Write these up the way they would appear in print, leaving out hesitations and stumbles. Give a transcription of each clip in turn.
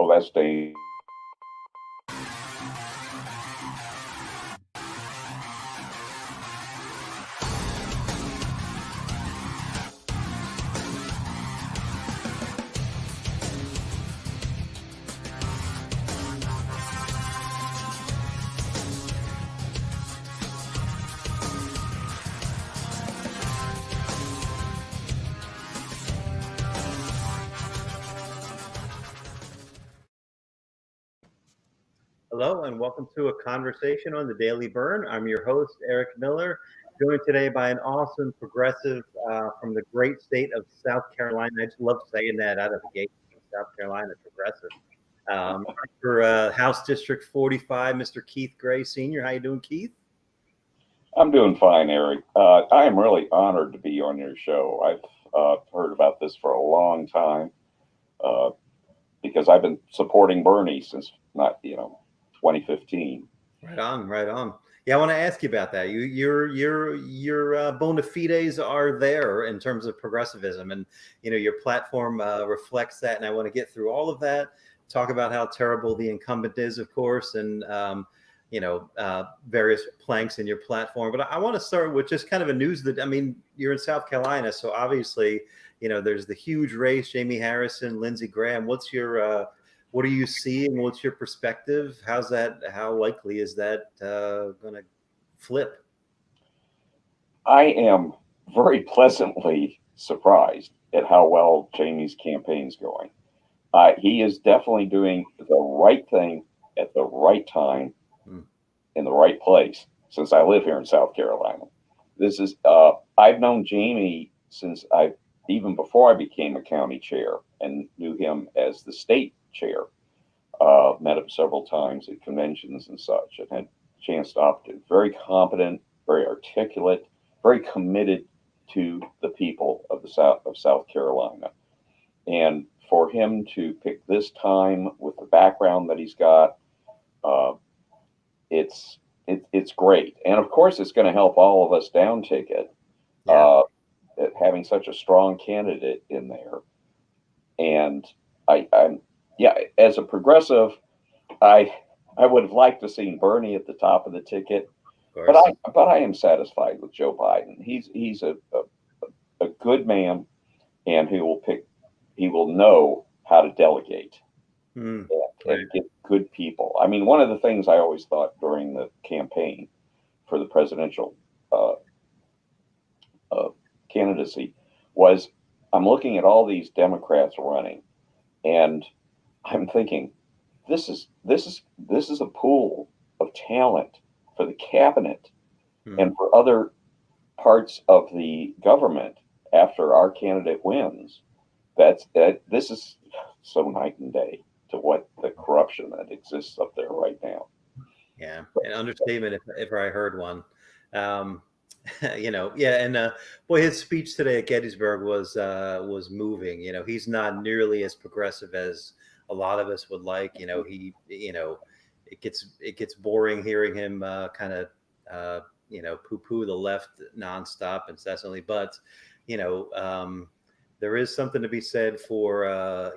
Oh, that's Dave. Hello and welcome to a conversation on the Daily Burn. I'm your host, Eric Miller, joined today by an awesome progressive from the great state of South Carolina. I just love saying that out of the gate, South Carolina progressive. For House District 45, Mr. Keith Gray Sr. How you doing, Keith? I'm doing fine, Eric. I am really honored to be on your show. I've heard about this for a long time uh, because I've been supporting Bernie since 2015. Right on, right on. Yeah, I want to ask you about that. Your bona fides are there in terms of progressivism, and your platform reflects that. And I want to get through all of that, talk about how terrible the incumbent is, of course, and various planks in your platform. But I want to start with just kind of a news that you're in South Carolina, so obviously there's the huge race: Jamie Harrison, Lindsey Graham. What are you seeing? What's your perspective? How likely is that going to flip? I am very pleasantly surprised at how well Jamie's campaign's going. He is definitely doing the right thing at the right time Hmm. in the right place since I live here in South Carolina. I've known Jamie since even before I became a county chair and knew him as the state chair. Met him several times at conventions and such, and had a chance to talk to. Very competent, very articulate, very committed to the people of the South Carolina. And for him to pick this time with the background that he's got, uh, it's great. And of course, it's going to help all of us down ticket, Yeah. having such a strong candidate in there. And I'm yeah, as a progressive, I I would have liked to seen Bernie at the top of the ticket, Of course. but I am satisfied with Joe Biden. He's a good man, and he will know how to delegate Hmm. and get good people. I mean, one of the things I always thought during the campaign for the presidential uh, uh, candidacy was I'm looking at all these Democrats running, and I'm thinking this is a pool of talent for the cabinet Hmm. and for other parts of the government after our candidate wins. This is so night and day to what the corruption that exists up there right now. Yeah, an understatement if I heard one. Um, yeah, and boy, his speech today at Gettysburg was moving. He's not nearly as progressive as a lot of us would like. It gets boring hearing him kind of poo-poo the left nonstop, incessantly. But you know, um, there is something to be said for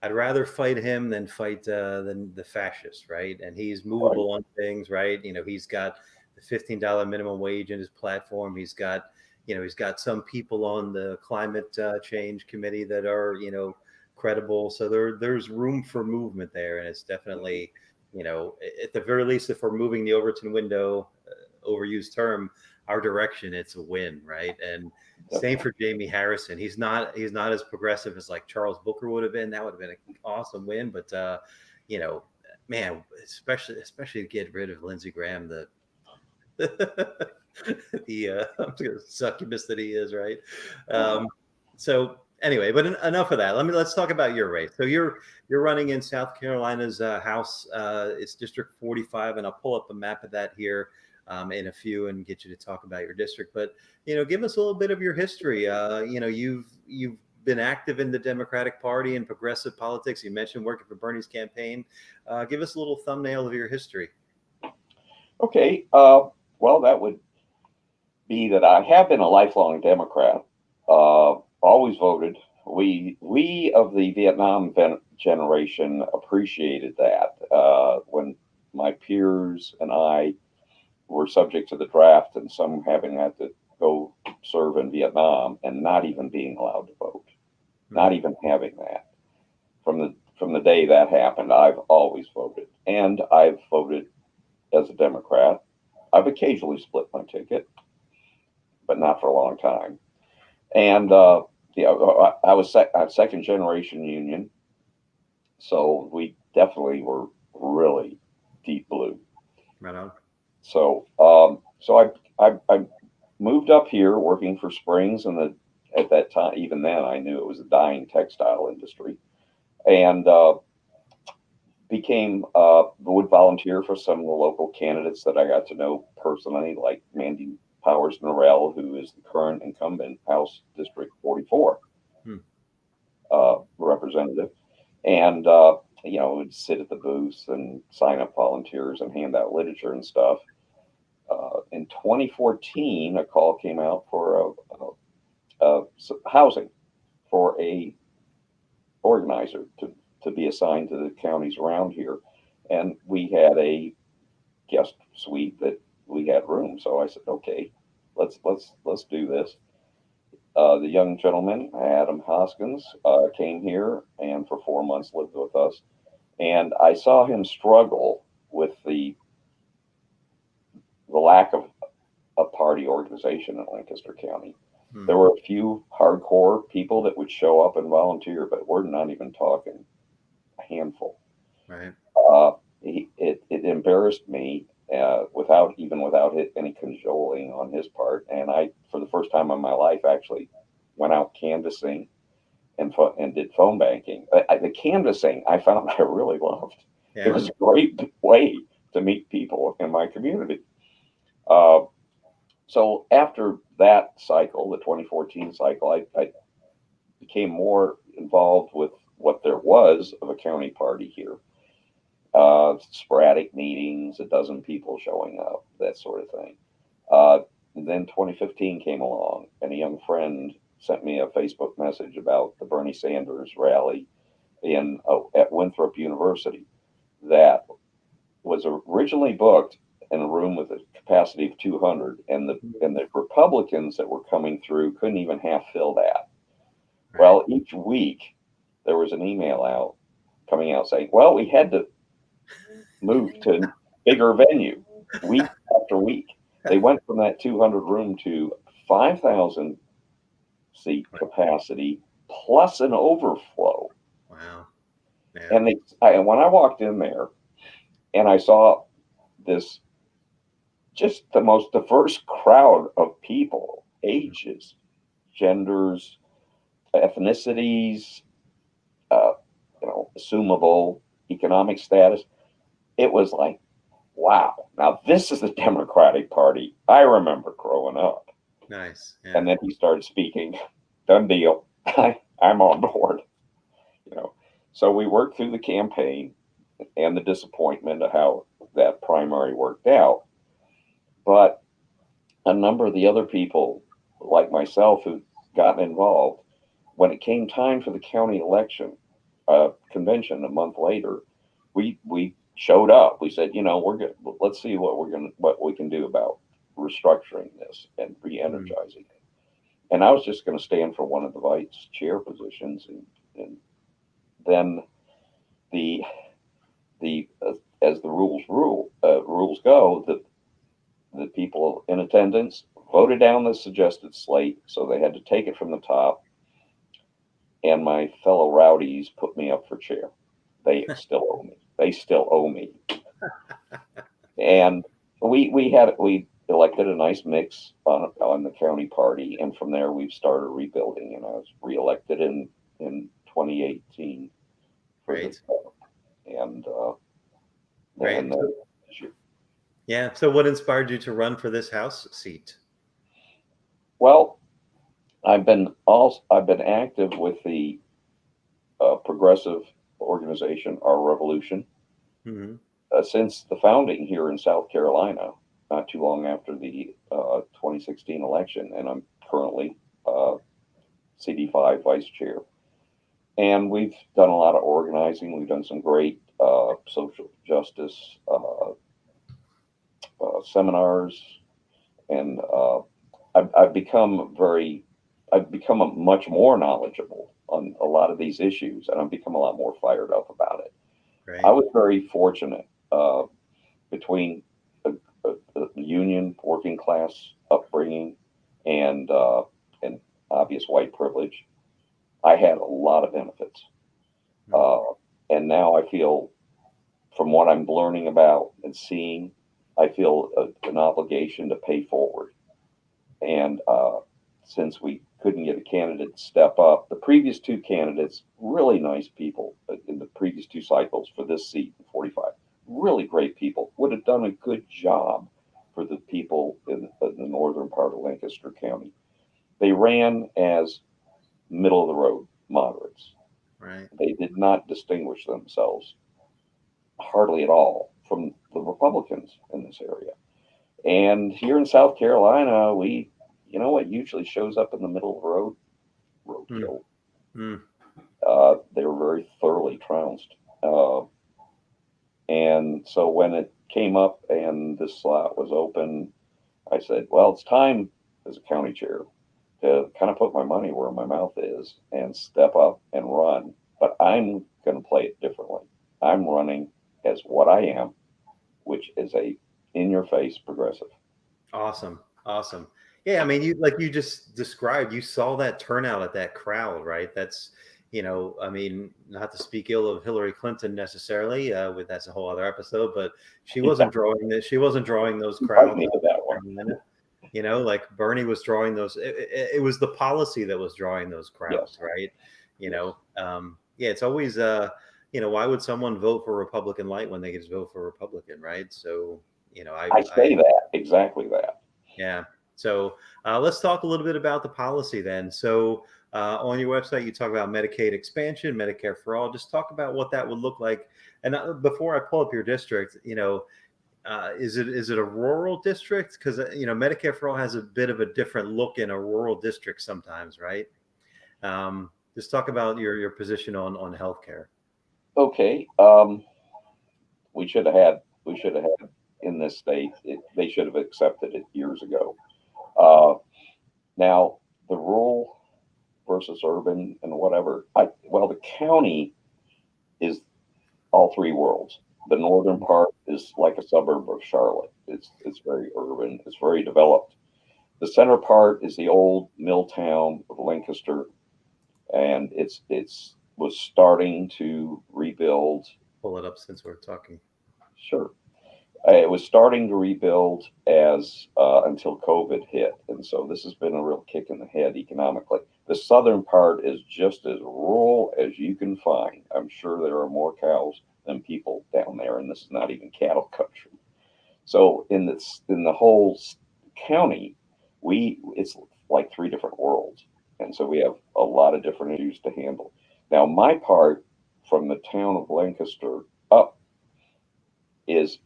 I'd rather fight him than the fascist, right? And he's Right. movable on things, right? He's got the $15 minimum wage in his platform. He's got some people on the climate change committee that are credible. So there's room for movement there, and it's definitely at the very least, if we're moving the Overton window, overused term, our direction, it's a win, right? And same for Jamie Harrison. He's not as progressive as like Charles Booker would have been. That would have been an awesome win, but you know, man, especially to get rid of Lindsey Graham, the the succubus that he is, right? Um, so anyway, but enough of that. Let's talk about your race. So you're running in South Carolina's House. It's District 45, and I'll pull up a map of that here in a few and get you to talk about your district. But give us a little bit of your history. You've been active in the Democratic Party and progressive politics. You mentioned working for Bernie's campaign. Give us a little thumbnail of your history. Okay. Well, that would be that I have been a lifelong Democrat. Always voted. We of the Vietnam generation appreciated that. When my peers and I were subject to the draft, and some having had to go serve in Vietnam and not even being allowed to vote, not even having that. From the day that happened, I've always voted, and I've voted as a Democrat. I've occasionally split my ticket, but not for a long time. And I'm second generation Union, so we definitely were really deep blue. Right on. So I moved up here working for Springs, and at that time, even then, I knew it was a dying textile industry, and would volunteer for some of the local candidates that I got to know personally, like Mandy Powers Norrell, who is the current incumbent House District 44 Hmm. representative, and would sit at the booths and sign up volunteers and hand out literature and stuff. In 2014, a call came out for housing for a organizer to be assigned to the counties around here, and we had a guest suite that we had room. So I said, okay, let's do this. The young gentleman, Adam Hoskins, came here and for 4 months lived with us, and I saw him struggle with the lack of a party organization in Lancaster County. There were a few hardcore people that would show up and volunteer, but we're not even talking a handful. Right. It embarrassed me without any cajoling on his part. And I, for the first time in my life, actually went out canvassing and did phone banking. The canvassing I found I really loved. Yeah. It was a great way to meet people in my community. So after that cycle, the 2014 cycle, I became more involved with what there was of a county party here. Sporadic meetings, a dozen people showing up, that sort of thing. And then 2015 came along, and a young friend sent me a Facebook message about the Bernie Sanders rally at Winthrop University that was originally booked in a room with a capacity of 200, and the Republicans that were coming through couldn't even half fill that. Right. Well, each week there was an email coming out saying, well, we had to move to a bigger venue week after week. They went from that 200 room to 5,000 seat capacity plus an overflow. Wow. Yeah. And when I walked in there and I saw this, just the most diverse crowd of people, ages, genders, ethnicities, assumable economic status, it was like, wow, now this is the Democratic Party I remember growing up. Nice. Yeah. And then he started speaking. Done deal. I'm on board. So we worked through the campaign and the disappointment of how that primary worked out. But a number of the other people, like myself, who got involved, when it came time for the county election convention a month later, we showed up. We said, we're good. Let's see what we can do about restructuring this and re-energizing it. And I was just going to stand for one of the vice chair positions, and then the as the rules go, the people in attendance voted down the suggested slate, so they had to take it from the top. And my fellow rowdies put me up for chair. They still owe me. And we elected a nice mix on the county party, and from there we've started rebuilding. And I was reelected in 2018. Great. And Great. Yeah. So what inspired you to run for this House seat? Well, I've been active with the progressive organization, Our Revolution, since the founding here in South Carolina, not too long after the 2016 election, and I'm currently CD5 vice chair. And we've done a lot of organizing. We've done some great social justice seminars, and I've become much more knowledgeable on a lot of these issues, and I've become a lot more fired up about it. I Right. was very fortunate between a union working class upbringing and obvious white privilege. I had a lot of benefits, Mm. uh, and now I feel, from what I'm learning about and seeing, I feel an obligation to pay forward. And since we couldn't get a candidate to step up, the previous two candidates, really nice people in the previous two cycles for this seat in 45, really great people, would have done a good job for the people in the northern part of Lancaster County. They ran as middle of the road moderates. Right. They did not distinguish themselves hardly at all from the Republicans in this area. And here in South Carolina, you know what usually shows up in the middle of the road? Mm. Roadkill. Mm. They were very thoroughly trounced. And so when it came up and this slot was open, I said, well, it's time as a county chair to kind of put my money where my mouth is and step up and run. But I'm going to play it differently. I'm running as what I am, which is a in your face progressive. Awesome. Awesome. Yeah, I mean, you like you just described, you saw that turnout at that crowd, right? That's, I mean, not to speak ill of Hillary Clinton necessarily, with that's a whole other episode, but she wasn't drawing those Invite crowds me out to in that North one. Carolina. Like Bernie was drawing those. It was the policy that was drawing those Yes, crowds, right? yes. Yeah, it's always, why would someone vote for Republican light when they can just vote for Republican, right? So, I I say that, exactly that. yeah. So let's talk a little bit about the policy then. So on your website, you talk about Medicaid expansion, Medicare for all. Just talk about what that would look like. And before I pull up your district, is it a rural district? Because Medicare for all has a bit of a different look in a rural district sometimes, right? Just talk about your position on healthcare. Okay. We should have had in this state. They should have accepted it years ago. Uh, Now the rural versus urban and whatever. Well, the county is all three worlds. The northern part is like a suburb of Charlotte. It's very urban. It's very developed. The center part is the old mill town of Lancaster, and it's was starting to rebuild. Pull it up since we're talking. Sure, it was starting to rebuild as until COVID hit, and so this has been a real kick in the head economically. The southern part is just as rural as you can find. I'm sure there are more cows than people down there, and this is not even cattle country. So in the whole county, we it's like three different worlds, and so we have a lot of different issues to handle. Now, my part from the town of Lancaster up is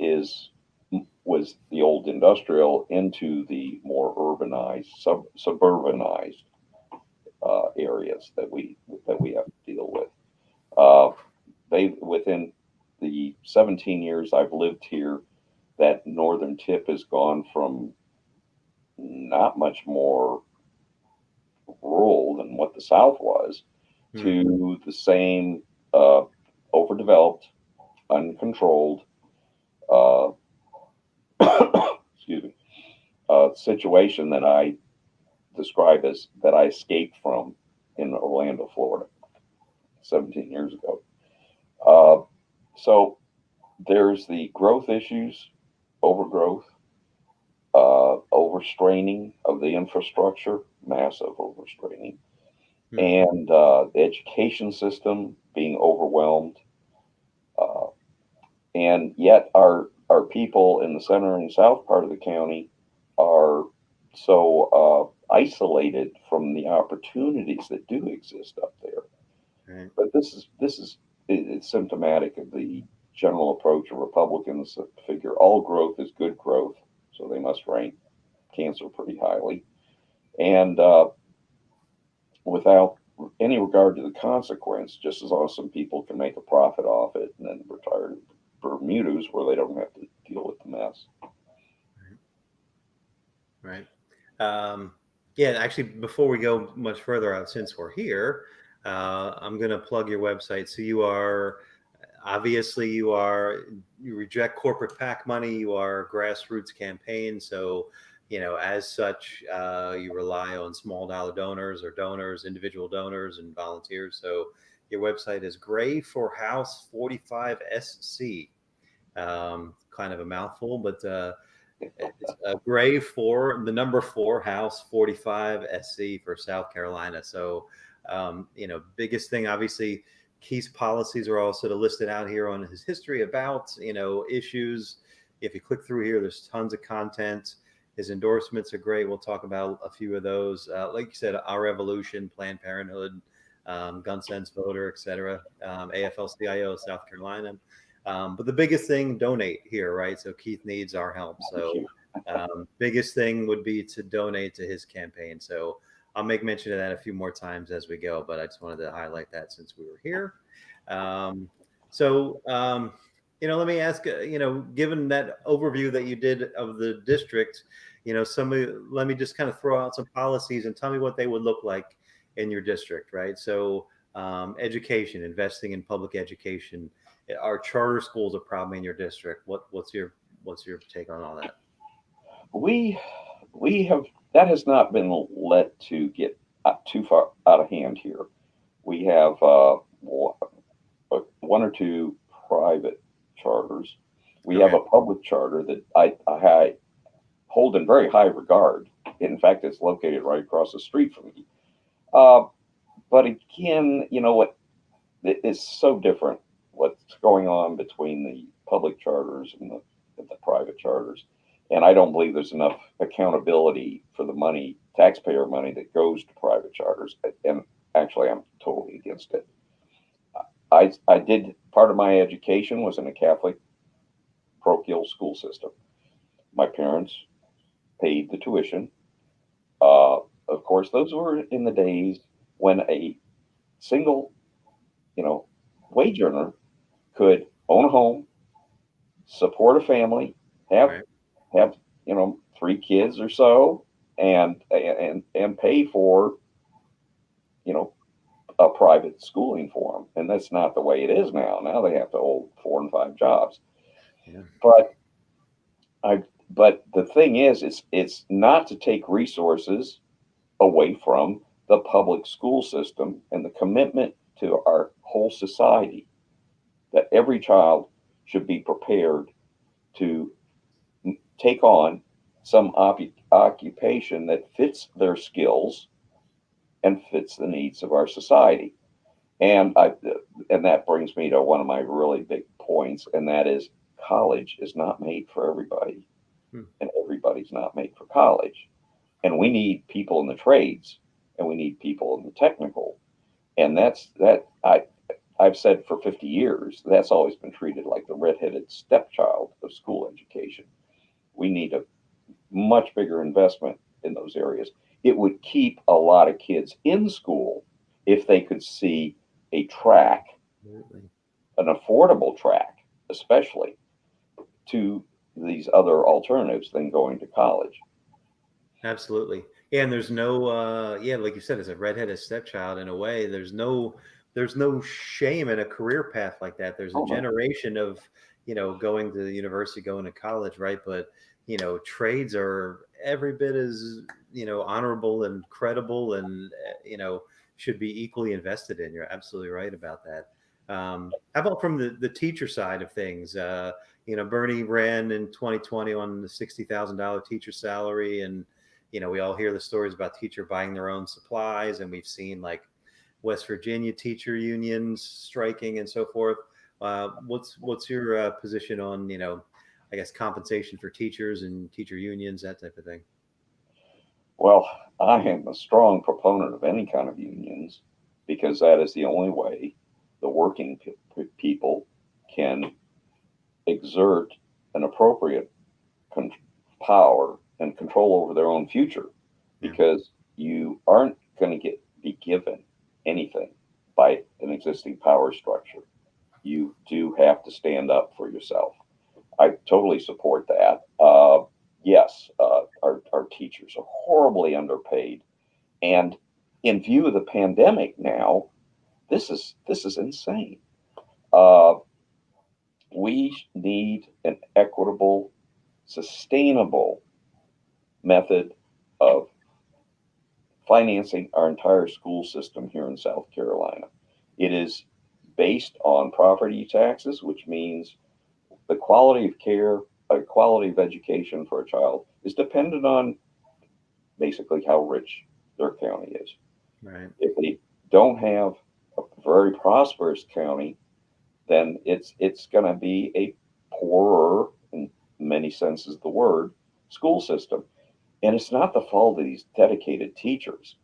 was the old industrial into the more urbanized, suburbanized areas that we have to deal with. Uh, they within the 17 years I've lived here, that northern tip has gone from not much more rural than what the south was Hmm. to the same uh, overdeveloped, uncontrolled, uh, excuse me, situation that I describe as that I escaped from in Orlando, Florida, 17 years ago. Uh, so there's the growth issues, overgrowth, overstraining of the infrastructure, massive overstraining, Hmm. and the education system being overwhelmed. Uh, and yet our people in the center and south part of the county are so isolated from the opportunities that do exist up there. Right. But it's symptomatic of the general approach of Republicans that figure all growth is good growth, so they must rank cancer pretty highly. And without any regard to the consequence, just as long as some people can make a profit off it and then retire to Bermudas where they don't have to deal with the mess. Right. Yeah, actually, before we go much further out, since we're here, I'm going to plug your website. So you are obviously you reject corporate PAC money. You are a grassroots campaign. So, as such, you rely on small dollar donors or donors, individual donors and volunteers. So your website is Gray for House 45SC. Kind of a mouthful, but it's Gray for the number 4 House 45 SC for South Carolina. So, biggest thing, obviously, Keith's policies are also listed out here on his history about, issues. If you click through here, there's tons of content. His endorsements are great. We'll talk about a few of those. Like you said, Our Revolution, Planned Parenthood, Gun Sense Voter, etc. AFL-CIO, South Carolina. But the biggest thing, donate here, right? So Keith needs our help. So biggest thing would be to donate to his campaign. So I'll make mention of that a few more times as we go, but I just wanted to highlight that since we were here. Let me ask, given that overview that you did of the district, let me just kind of throw out some policies and tell me what they would look like in your district, right? So education, investing in public education. Are charter schools a problem in your district? What's your take on all that? We have, that has not been let to get too far out of hand here. We have one or two private charters. We have a public charter that I hold in very high regard. In fact, it's located right across the street from me. But again, it's so different what's going on between the public charters and the private charters. And I don't believe there's enough accountability for the money, taxpayer money, that goes to private charters. And actually, I'm totally against it. I did, part of my education was in a Catholic parochial school system. My parents paid the tuition. Of course, those were in the days when a single, wage earner could own a home, support a family, have 3 kids or so, and pay for a private schooling for them. And that's not the way it is now. Now they have to hold 4 and 5 jobs. Yeah. But the thing is, it's not to take resources away from the public school system and the commitment to our whole society, that every child should be prepared to take on some occupation that fits their skills and fits the needs of our society. And that brings me to one of my really big points, and that is college is not made for everybody, and everybody's not made for college. And we need people in the trades, and we need people in the technical. And I've said for 50 years, that's always been treated like the redheaded stepchild of school education. We need a much bigger investment in those areas. It would keep a lot of kids in school if they could see a track, an affordable track, especially, to these other alternatives than going to college. Absolutely. Yeah, and there's no like you said, as a redheaded stepchild in a way, there's no shame in a career path like that. There's a generation of, going to the university, going to college, right? But, trades are every bit as, honorable and credible and, should be equally invested in. You're absolutely right about that. How about from the teacher side of things? Bernie ran in 2020 on the $60,000 teacher salary, and we all hear the stories about teacher buying their own supplies, and we've seen like West Virginia teacher unions striking and so forth. What's your position on I guess compensation for teachers and teacher unions, that type of thing? Well, I am a strong proponent of any kind of unions, because that is the only way the working people can exert an appropriate power and control over their own future, because you aren't going to be given anything by an existing power structure. You do have to stand up for yourself. I totally support that. Yes, our teachers are horribly underpaid, and in view of the pandemic now, this is insane. Uh, we need an equitable, sustainable method of financing our entire school system here in South Carolina. It is based on property taxes, which means the quality of care, quality of education for a child is dependent on basically how rich their county is. Right. If they don't have a very prosperous county, then it's going to be a poorer, in many senses of the word, school system. And it's not the fault of these dedicated teachers.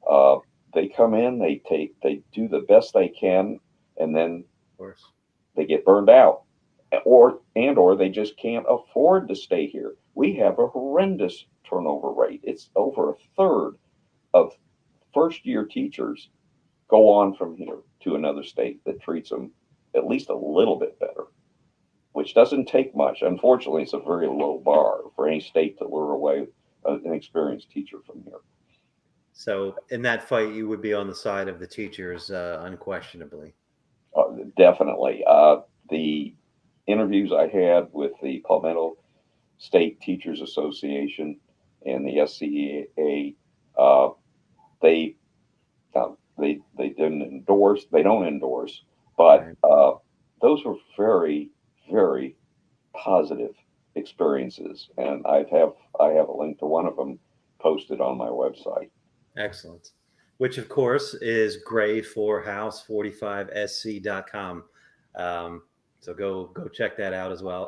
Uh, they come in, they do the best they can, and then Of course. they get burned out, or they just can't afford to stay here. We have a horrendous turnover rate. It's over a third of first year teachers go on from here to another state that treats them at least a little bit better, which doesn't take much. Unfortunately, it's a very low bar for any state to lure away an experienced teacher from here. So in that fight, you would be on the side of the teachers, unquestionably. Definitely. The interviews I had with the Palmetto State Teachers Association and the SCEA, uh, they they didn't endorse. They don't endorse, but Right. those were very, very positive experiences, and I have a link to one of them posted on my website. Excellent. Which, of course, is gray for house45sc.com. So go check that out as well.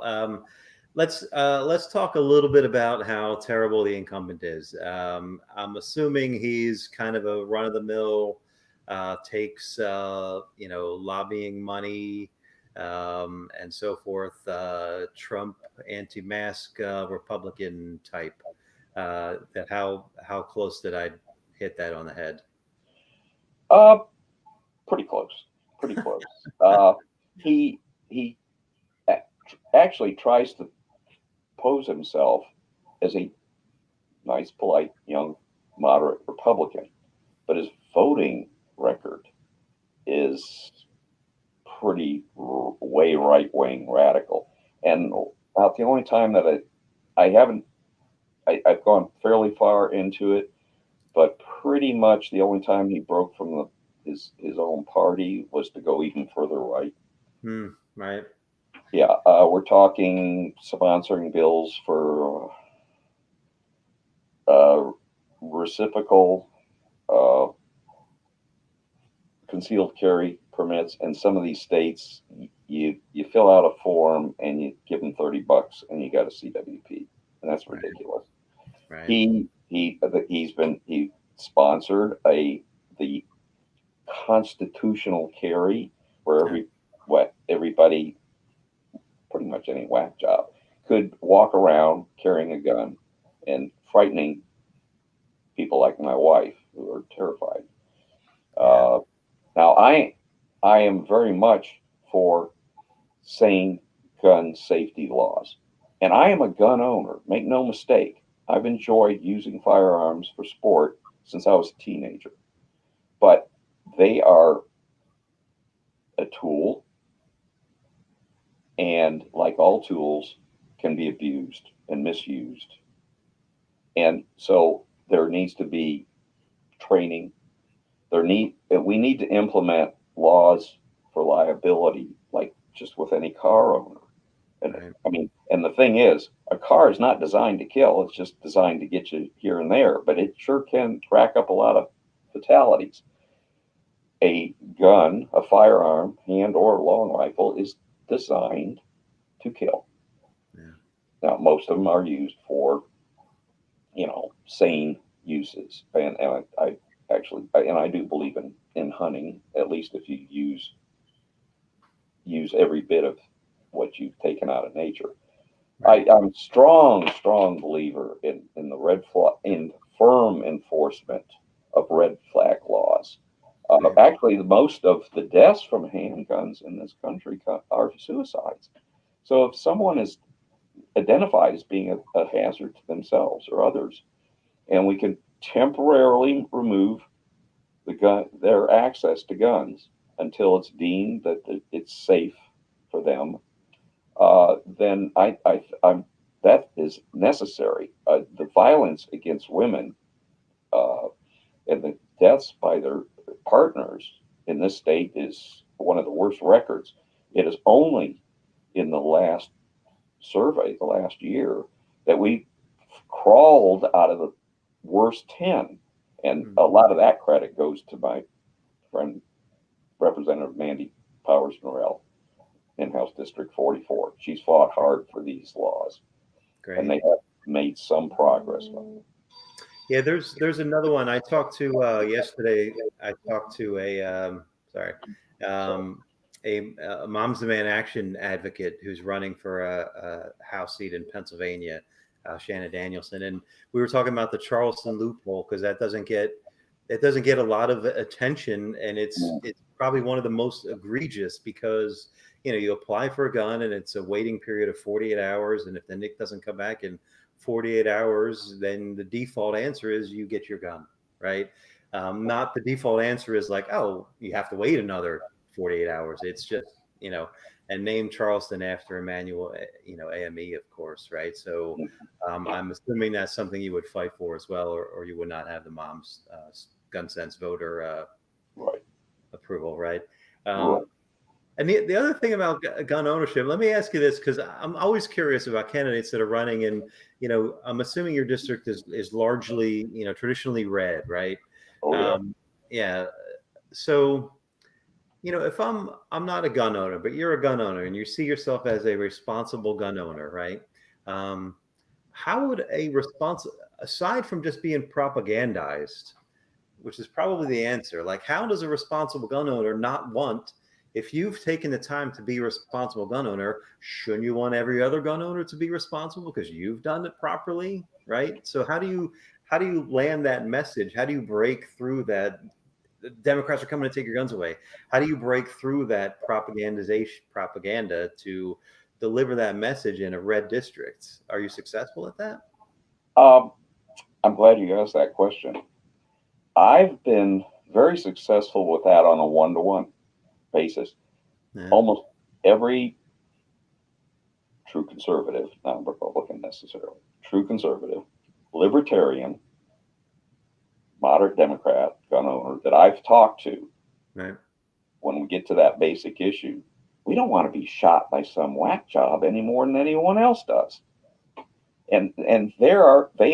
Let's talk a little bit about how terrible the incumbent is. I'm assuming he's kind of a run of the mill, takes lobbying money and so forth. Trump anti-mask Republican type. That how close did I hit that on the head? Uh, Pretty close, pretty close. He actually tries to pose himself as a nice, polite, young, moderate Republican, but his voting record is pretty way right wing radical. And about the only time that I haven't, I've gone fairly far into it, but pretty much the only time he broke from his own party was to go even further right. Right. Yeah, we're talking sponsoring bills for reciprocal uh, concealed carry permits. And some of these states, you fill out a form and you give them $30 and you got a CWP, and that's Right. ridiculous. Right. He sponsored the constitutional carry where everybody, pretty much any whack job, could walk around carrying a gun and frightening people like my wife who are terrified. Yeah. Now I am very much for sane gun safety laws, and I am a gun owner. Make no mistake, I've enjoyed using firearms for sport since I was a teenager, but they are a tool, and like all tools, can be abused and misused. And so there needs to be training. We need to implement laws for liability, like just with any car owner. And Right. I mean, and the thing is, a car is not designed to kill; it's just designed to get you here and there. But it sure can rack up a lot of fatalities. A gun, a firearm, hand or long rifle, is designed to kill. Yeah. Now, most of them are used for, sane uses, and I actually, and I do believe in hunting, at least if you use every bit of what you've taken out of nature. Right. I'm strong believer in the red flag, in firm enforcement of red flag laws. Right. Actually, the most of the deaths from handguns in this country are suicides. So if someone is identified as being a hazard to themselves or others, and we can temporarily remove their access to guns until it's deemed that it's safe for them, then that is necessary. The violence against women uh, and the deaths by their partners in this state is one of the worst records. It is only in the last survey, the last year, that we crawled out of the worst 10. And a lot of that credit goes to my friend, Representative Mandy Powers Norell in House District 44. She's fought hard for these laws, Great. and they have made some progress. Yeah, there's another one. I talked to yesterday. I talked to um, a Moms Demand Action advocate who's running for a House seat in Pennsylvania, Shanna Danielson, and we were talking about the Charleston loophole because that doesn't get a lot of attention, and it's probably one of the most egregious because you apply for a gun and it's a waiting period of 48 hours, and if the NIC doesn't come back in 48 hours, then the default answer is you get your gun, right? Not the default answer is like, oh, you have to wait another 48 hours. It's just, and name Charleston after Emmanuel, AME, of course, right? So I'm assuming that's something you would fight for as well, or you would not have the mom's gun sense voter Right. approval, right? Right. And the other thing about gun ownership, let me ask you this, because I'm always curious about candidates that are running, and I'm assuming your district is largely traditionally red, right? Oh, yeah. Yeah. So if I'm not a gun owner, but you're a gun owner, and you see yourself as a responsible gun owner, right? How would aside from just being propagandized, which is probably the answer, like how does a responsible gun owner not want? If you've taken the time to be a responsible gun owner, shouldn't you want every other gun owner to be responsible because you've done it properly, right? So how do you land that message? How do you break through that? The Democrats are coming to take your guns away. How do you break through that propaganda to deliver that message in a red district? Are you successful at that? I'm glad you asked that question. I've been very successful with that on a one-to-one basis. Yeah. Almost every true conservative, not Republican necessarily, true conservative, libertarian, moderate Democrat gun owner that I've talked to, Right. when we get to that basic issue, we don't want to be shot by some whack job any more than anyone else does. And they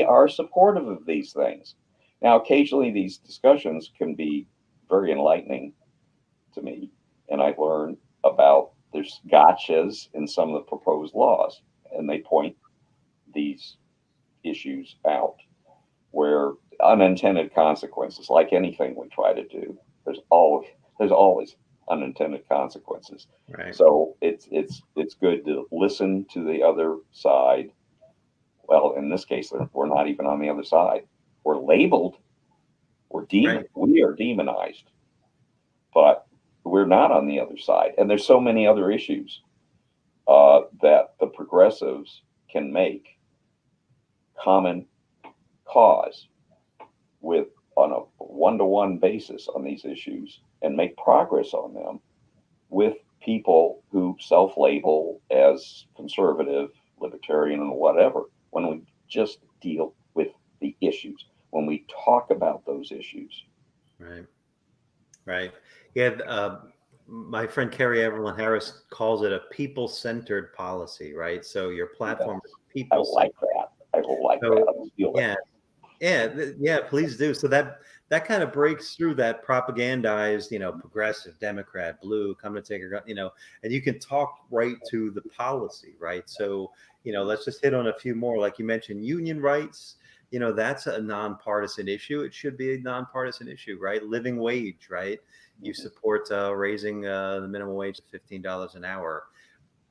are supportive of these things. Now, occasionally these discussions can be very enlightening to me, and I learn about there's gotchas in some of the proposed laws, and they point these issues out where unintended consequences, like anything we try to do, there's always unintended consequences. Right. So it's good to listen to the other side. Well, in this case, we're not even on the other side. We're labeled. Right. We are demonized, but we're not on the other side. And there's so many other issues that the progressives can make common cause with on a one-to-one basis on these issues and make progress on them with people who self-label as conservative, libertarian, and whatever, when we just deal with the issues, when we talk about those issues. Right. Right. Yeah. My friend Kerry Evelyn Harris calls it a people-centered policy, right? So your platform is I people-centered. like that. I like So that. I feel that. yeah, yeah, please do. So that kind of breaks through that propagandized, progressive Democrat, blue, come to take your gun, and you can talk right to the policy, right? So, let's just hit on a few more. Like you mentioned, union rights, that's a nonpartisan issue. It should be a nonpartisan issue, right? Living wage, right? You support raising the minimum wage to $15 an hour.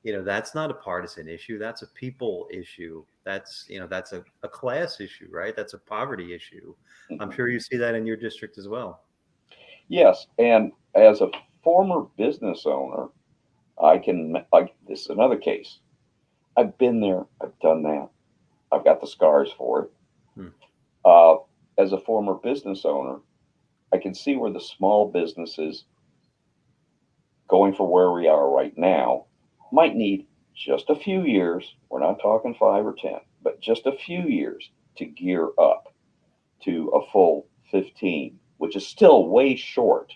That's not a partisan issue. That's a people issue. That's a class issue, right? That's a poverty issue. I'm sure you see that in your district as well. Yes, and as a former business owner, this is another case. I've been there, I've done that, I've got the scars for it. Hmm. Uh, as a former business owner, I can see where the small businesses going for where we are right now might need just a few years. We're not talking 5 or 10, but just a few years to gear up to a full 15, which is still way short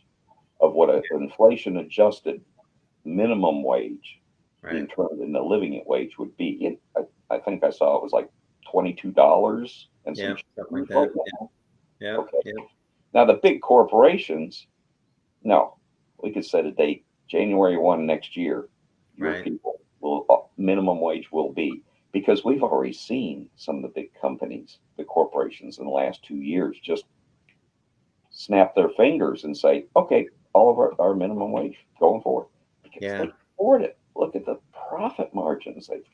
of what an inflation adjusted minimum wage being Right. turned into living wage would be. I think I saw it was like $22 and some Yeah. Something like change right that. Yeah. now. Yeah. Okay. Yeah. Now the big corporations, no, we could set a date, January 1 next year. Your Right. people will minimum wage will be, because we've already seen some of the big companies, the corporations in the last 2 years just snap their fingers and say, okay, all of our minimum wage going forward, because they Yeah. can afford it. Look at the profit margins they've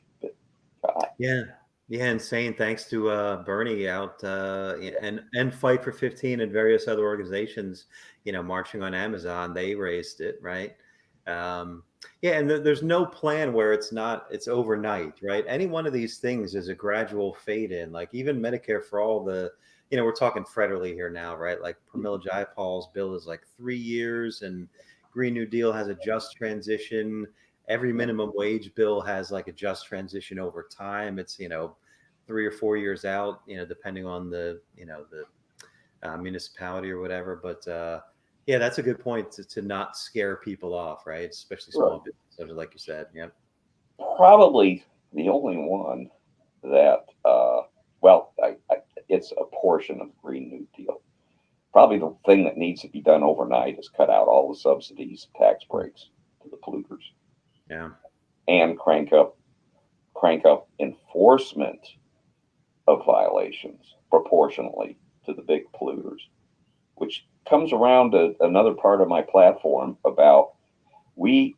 got. Yeah. Yeah. And saying thanks to Bernie out and Fight for 15 and various other organizations, marching on Amazon, they raised it, right? Um, yeah, and there's no plan where it's overnight, right? Any one of these things is a gradual fade in. Like even Medicare for all we're talking federally here now, right? Like Pramila Jayapal's bill is like 3 years, and Green New Deal has a just transition. Every minimum wage bill has like a just transition over time. It's 3 or 4 years out, depending on the municipality or whatever. But yeah, that's a good point to not scare people off, right? Especially Right. small businesses, like you said. Yeah. Probably the only one that, well, it's a portion of the Green New Deal. Probably the thing that needs to be done overnight is cut out all the subsidies, tax breaks to the polluters, Yeah. and crank up enforcement of violations proportionally to the big polluters, which comes around to another part of my platform about we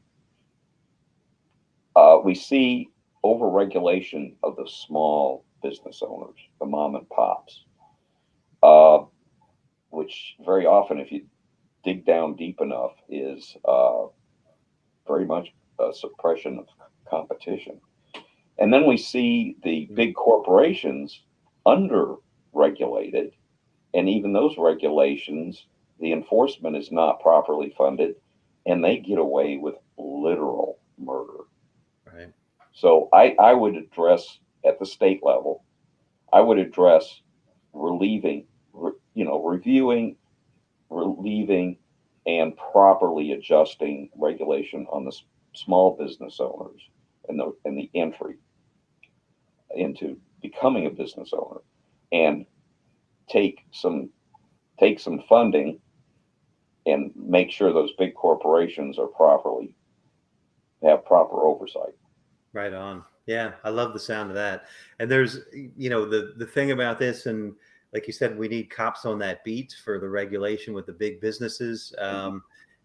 we see overregulation of the small business owners, the mom and pops, uh, which very often, if you dig down deep enough, is very much a suppression of competition. And then we see the Mm. big corporations under regulated, and even those regulations, the enforcement is not properly funded, and they get away with literal murder. Right. So I would address at the state level, I would address relieving, reviewing, relieving, and properly adjusting regulation on the small business owners and the entry into becoming a business owner, and take some take some funding and make sure those big corporations are properly have proper oversight. Right on. Yeah, I love the sound of that. And there's, the thing about this, and like you said, we need cops on that beat for the regulation with the big businesses.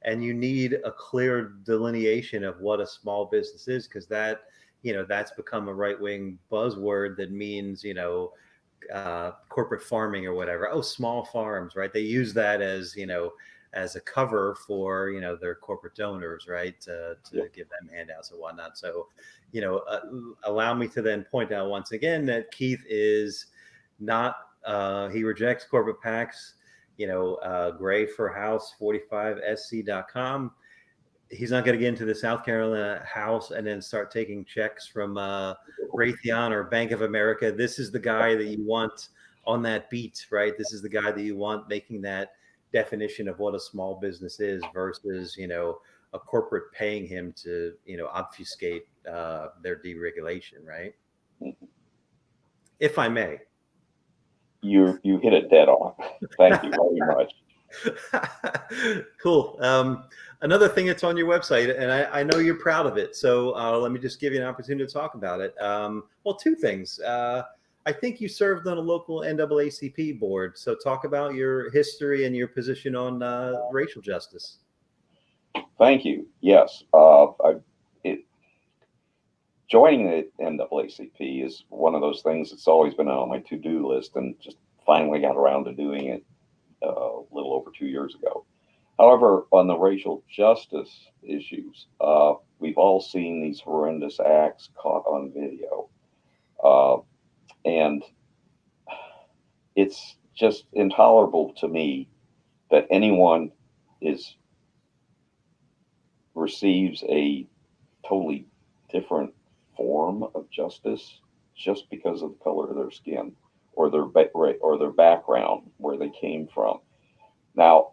And you need a clear delineation of what a small business is, because that's become a right wing buzzword that means, corporate farming or whatever. Oh, small farms, right? They use that as a cover for their corporate donors, right? To Yep. give them handouts and whatnot. So, allow me to then point out once again that Keith is not. He rejects corporate PACs. Gray for House 45sc.com. He's not going to get into the South Carolina House and then start taking checks from Raytheon or Bank of America. This is the guy that you want on that beat, right? This is the guy that you want making that definition of what a small business is versus, a corporate paying him to, obfuscate their deregulation, right? If I may. You hit it dead on. Thank you very much. Cool. Another thing that's on your website, and I know you're proud of it, so let me just give you an opportunity to talk about it. Well, two things. I think you served on a local NAACP board, so talk about your history and your position on racial justice. Thank you. Yes, it, joining the NAACP is one of those things that's always been on my to-do list, and just finally got around to doing it a little over 2 years ago. However, on the racial justice issues, we've all seen these horrendous acts caught on video. Uh, and it's just intolerable to me that anyone is receives a totally different form of justice just because of the color of their skin or or their background, where they came from. Now,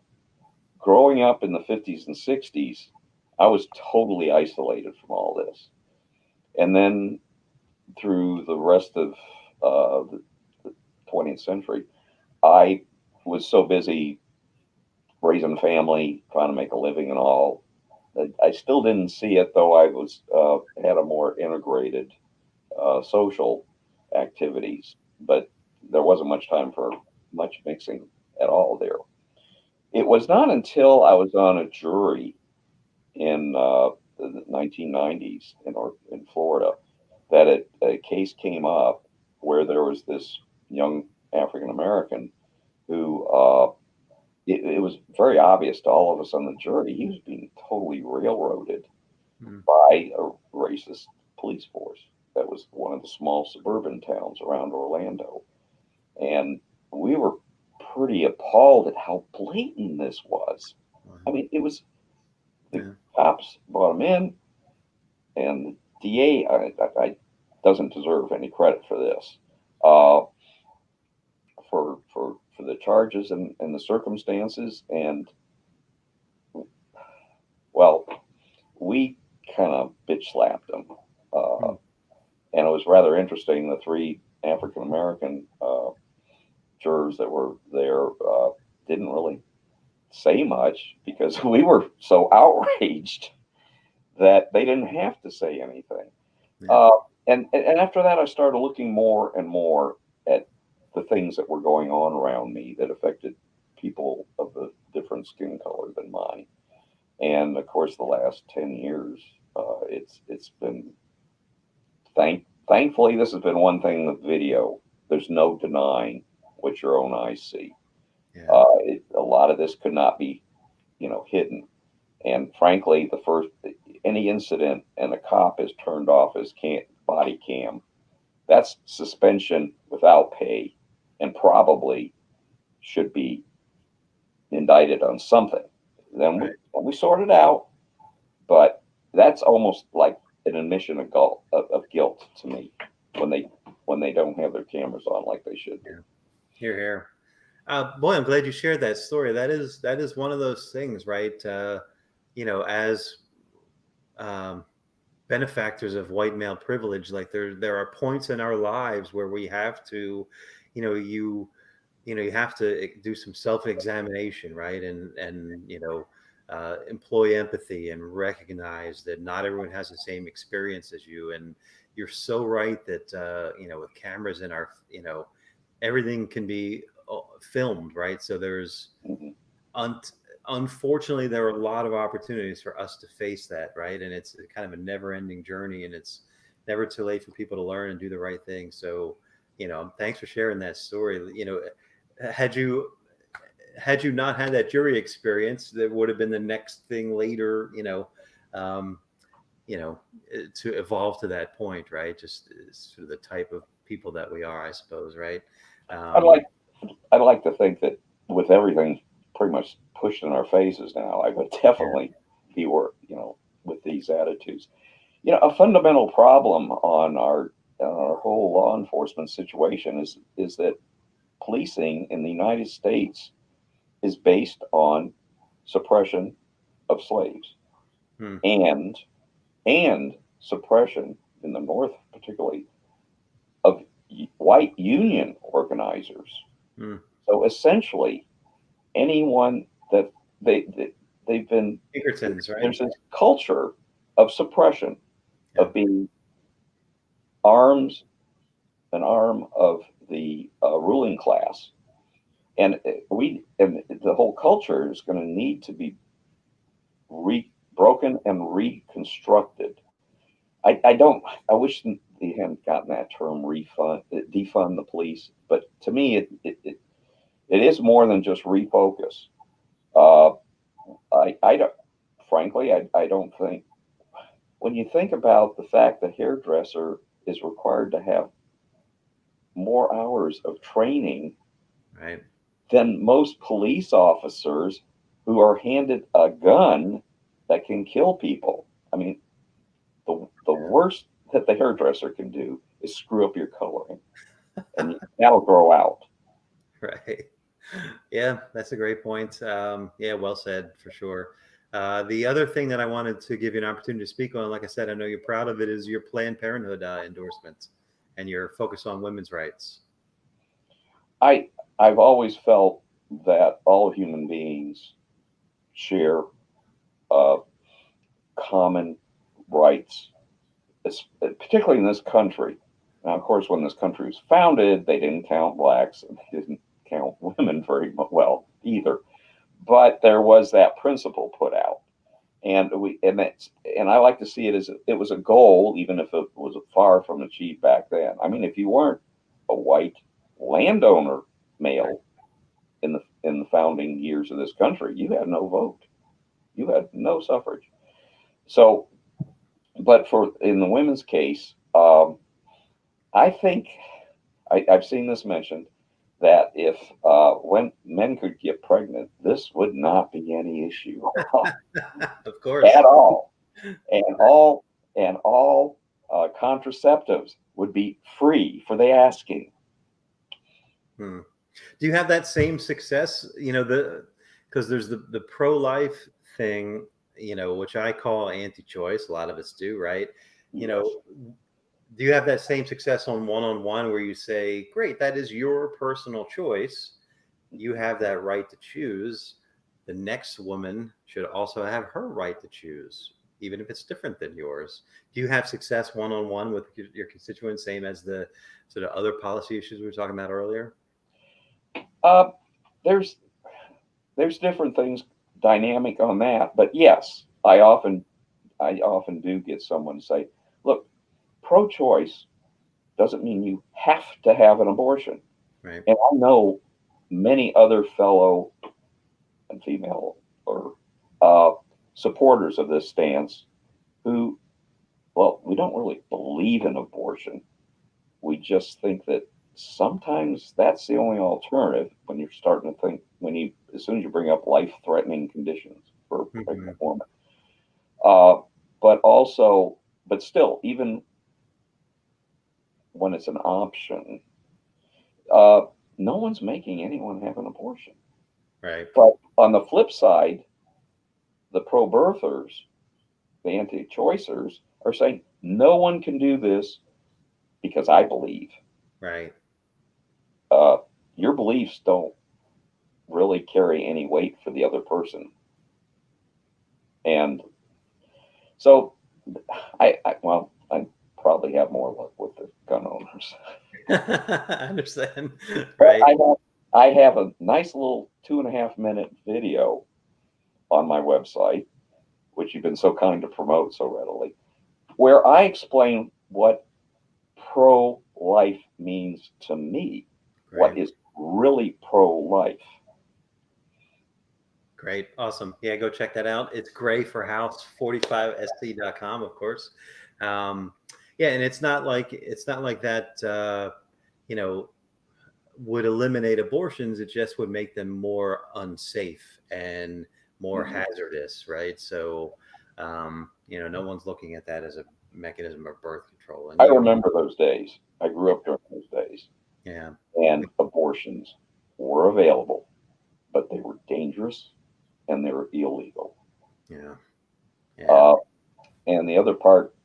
growing up in the 50s and 60s, I was totally isolated from all this. And then through the rest of the 20th century, I was so busy raising a family, trying to make a living and all. I still didn't see it, though I was had a more integrated social activities, but there wasn't much time for much mixing at all there. It was not until I was on a jury in the 1990s in Florida that a case came up where there was this young African American who it was very obvious to all of us on the jury he was being totally railroaded by a racist police force that was one of the small suburban towns around Orlando. And we were pretty appalled at how blatant this was. I mean, it was the cops brought him in, and the DA doesn't deserve any credit for this, for the charges and the circumstances. And well, we kind of bitch slapped him, and it was rather interesting. The three African American jurors that were there didn't really say much because we were so outraged that they didn't have to say anything. Yeah. And after that, I started looking more and more at the things that were going on around me that affected people of a different skin color than mine. And of course, the last 10 years, it's been thankfully this has been one thing with video. There's no denying what your own eyes see. Yeah. A lot of this could not be, hidden. And frankly, any incident and a cop is turned off his body cam, that's suspension without pay, and probably should be indicted on something. Then we sort it out, but that's almost like an admission of guilt to me when they don't have their cameras on like they should do. Here, here. Boy, I'm glad you shared that story. That is one of those things, right? As benefactors of white male privilege, like there are points in our lives where we have to, you have to do some self-examination, right? And employ empathy and recognize that not everyone has the same experience as you. And you're so right that with cameras in our, everything can be filmed, right? So there's unfortunately there are a lot of opportunities for us to face that, right? And it's kind of a never-ending journey, and it's never too late for people to learn and do the right thing. So thanks for sharing that story. Had you not had that jury experience, that would have been the next thing later, to evolve to that point, right? Just sort of the type of people that we are, I suppose, right? I'd like to think that with everything pretty much pushed in our faces now, I would definitely be with these attitudes. A fundamental problem on our whole law enforcement situation is that policing in the United States is based on suppression of slaves and suppression in the North, particularly, of white union organizers. So essentially, anyone that they've been Pinkertons, right? There's this culture of suppression, of being an arm of the ruling class, and the whole culture is going to need to be broken and reconstructed. I wish they hadn't gotten that term defund the police, but to me it is more than just refocus. I don't, frankly, I don't think, when you think about the fact that hairdresser is required to have more hours of training Right. than most police officers who are handed a gun that can kill people. I mean, the worst that the hairdresser can do is screw up your coloring, and that'll grow out. Right. Yeah, that's a great point. Yeah, well said for sure. The other thing that I wanted to give you an opportunity to speak on, like I said, I know you're proud of it, is your Planned Parenthood endorsement and your focus on women's rights. I I've always felt that all human beings share uh, common rights, particularly in this country. Now, of course, when this country was founded, they didn't count blacks and they didn't count women very well either. But there was that principle put out, and I like to see it as it was a goal, even if it was far from achieved back then. I mean, if you weren't a white landowner male in the founding years of this country, you had no vote, you had no suffrage. So, but for in the women's case, I think I've seen this mentioned that if when men could get pregnant, this would not be any issue Of course. at all, and all contraceptives would be free for the asking. Hmm. Do you have that same success? Because there's the pro-life thing, which I call anti-choice. A lot of us do, right? You Yes. know, do you have that same success on one-on-one where you say, great, that is your personal choice. You have that right to choose. The next woman should also have her right to choose, even if it's different than yours. Do you have success one-on-one with your constituents, same as the sort of other policy issues we were talking about earlier? Uh, there's there's different things dynamic on that, but yes, I often do get someone to say, "Look, pro-choice doesn't mean you have to have an abortion." Right. And I know many other fellow and female or uh, supporters of this stance who, well, we don't really believe in abortion. We just think that sometimes that's the only alternative when you're starting to think, as soon as you bring up life threatening conditions for a Mhm. pregnant woman. Uh, but also, but still, even when it's an option, uh, no one's making anyone have an abortion. Right. But on the flip side, the pro birthers, the anti choicers, are saying no one can do this because I believe. Right. Uh, your beliefs don't really carry any weight for the other person. And so I probably have more luck with the gun owners. I understand. But Right. I have a nice little 2.5 minute video on my website, which you've been so kind to promote so readily, where I explain what pro life means to me, what Right. is really pro life. Great. Awesome. Yeah, go check that out. It's Gray for House 45sc.com, of course. Um, yeah, and it's not like that you know, would eliminate abortions. It just would make them more unsafe and more Mhm. hazardous, right? So no one's looking at that as a mechanism of birth control. And I you remember those days. I grew up during those days, yeah, and abortions were available, but they were dangerous and they were illegal. yeah, yeah, Uh, and the other part,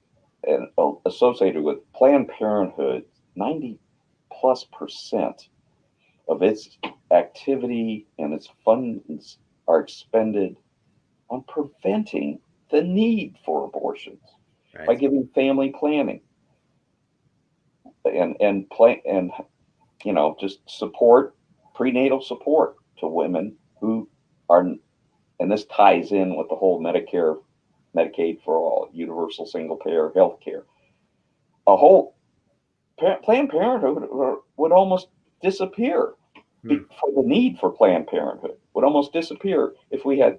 and associated with Planned Parenthood, 90+% of its activity and its funds are expended on preventing the need for abortions by right. giving family planning and just support, prenatal support to women who are, and this ties in with the whole Medicare, Medicaid for all, universal single payer health care. A whole Planned Parenthood would almost disappear. Hmm. For the need for Planned Parenthood would almost disappear if we had